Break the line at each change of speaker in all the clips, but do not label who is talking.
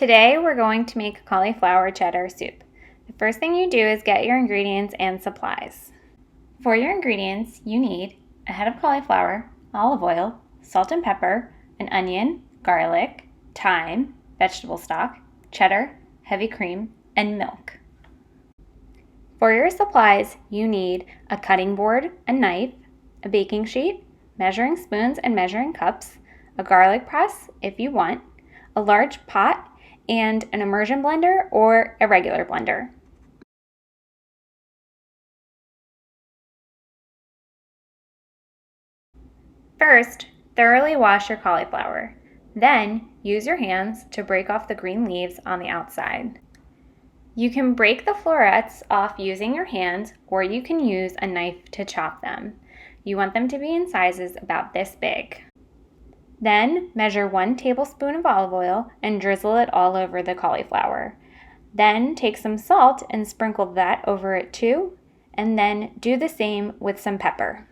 Today we're going to make cauliflower cheddar soup. The first thing you do is get your ingredients and supplies. For your ingredients, you need a head of cauliflower, olive oil, salt and pepper, an onion, garlic, thyme, vegetable stock, cheddar, heavy cream, and milk. For your supplies, you need a cutting board, a knife, a baking sheet, measuring spoons and measuring cups, a garlic press if you want, a large pot, and an immersion blender or a regular blender. First, thoroughly wash your cauliflower. Then, use your hands to break off the green leaves on the outside. You can break the florets off using your hands, or you can use a knife to chop them. You want them to be in sizes about this big. Then, measure 1 tablespoon of olive oil and drizzle it all over the cauliflower. Then, take some salt and sprinkle that over it too, and then do the same with some pepper.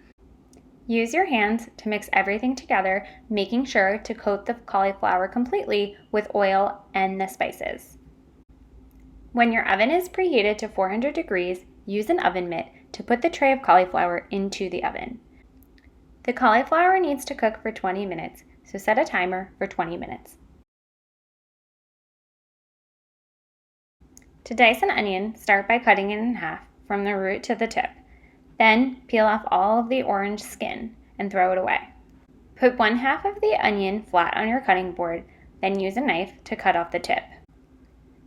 Use your hands to mix everything together, making sure to coat the cauliflower completely with oil and the spices. When your oven is preheated to 400 degrees, use an oven mitt to put the tray of cauliflower into the oven. The cauliflower needs to cook for 20 minutes, so set a timer for 20 minutes. To dice an onion, start by cutting it in half from the root to the tip. Then peel off all of the orange skin and throw it away. Put 1/2 of the onion flat on your cutting board, then use a knife to cut off the tip.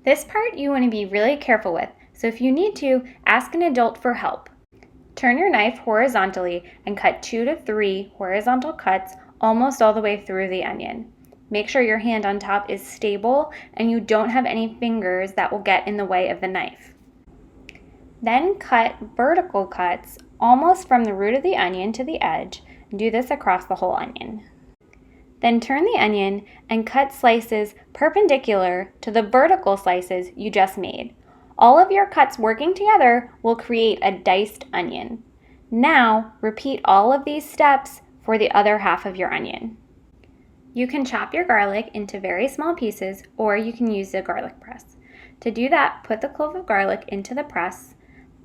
This part you want to be really careful with, so if you need to, ask an adult for help. Turn your knife horizontally and cut 2 to 3 horizontal cuts almost all the way through the onion. Make sure your hand on top is stable and you don't have any fingers that will get in the way of the knife. Then cut vertical cuts almost from the root of the onion to the edge, and do this across the whole onion. Then turn the onion and cut slices perpendicular to the vertical slices you just made. All of your cuts working together will create a diced onion. Now repeat all of these steps for the other half of your onion. You can chop your garlic into very small pieces, or you can use the garlic press. To do that, put the clove of garlic into the press,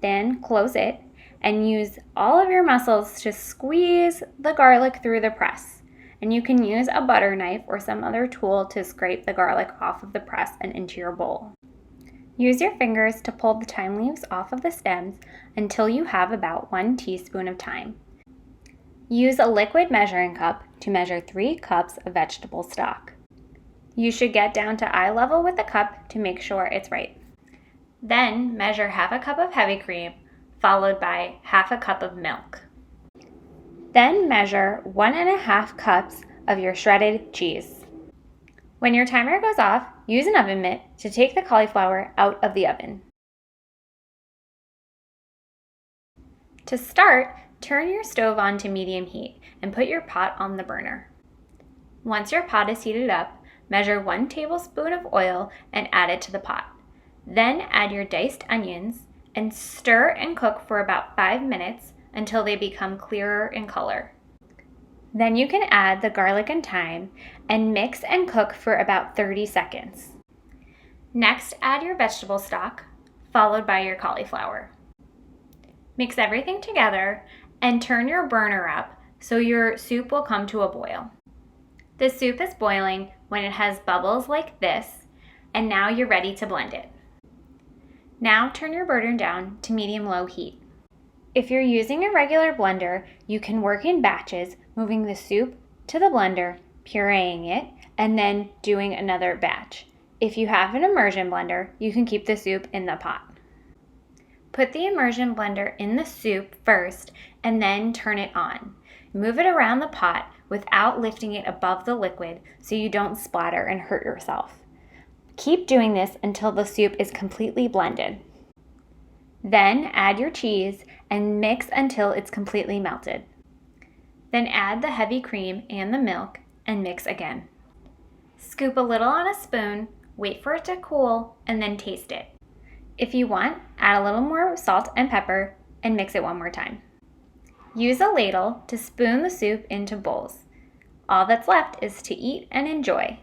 then close it, and use all of your muscles to squeeze the garlic through the press. And you can use a butter knife or some other tool to scrape the garlic off of the press and into your bowl. Use your fingers to pull the thyme leaves off of the stems until you have about 1 teaspoon of thyme. Use a liquid measuring cup to measure 3 cups of vegetable stock. You should get down to eye level with the cup to make sure it's right. Then measure 1/2 cup of heavy cream, followed by 1/2 cup of milk. Then measure 1.5 cups of your shredded cheese. When your timer goes off, use an oven mitt to take the cauliflower out of the oven. To start, turn your stove on to medium heat and put your pot on the burner. Once your pot is heated up, measure 1 tablespoon of oil and add it to the pot. Then add your diced onions and stir and cook for about 5 minutes until they become clearer in color. Then you can add the garlic and thyme and mix and cook for about 30 seconds. Next, add your vegetable stock, followed by your cauliflower. Mix everything together and turn your burner up so your soup will come to a boil. The soup is boiling when it has bubbles like this, and now you're ready to blend it. Now turn your burner down to medium-low heat. If you're using a regular blender, you can work in batches, moving the soup to the blender, pureeing it, and then doing another batch. If you have an immersion blender, you can keep the soup in the pot. Put the immersion blender in the soup first and then turn it on. Move it around the pot without lifting it above the liquid so you don't splatter and hurt yourself. Keep doing this until the soup is completely blended. Then add your cheese and mix until it's completely melted. Then add the heavy cream and the milk and mix again. Scoop a little on a spoon, wait for it to cool, and then taste it. If you want, add a little more salt and pepper and mix it one more time. Use a ladle to spoon the soup into bowls. All that's left is to eat and enjoy.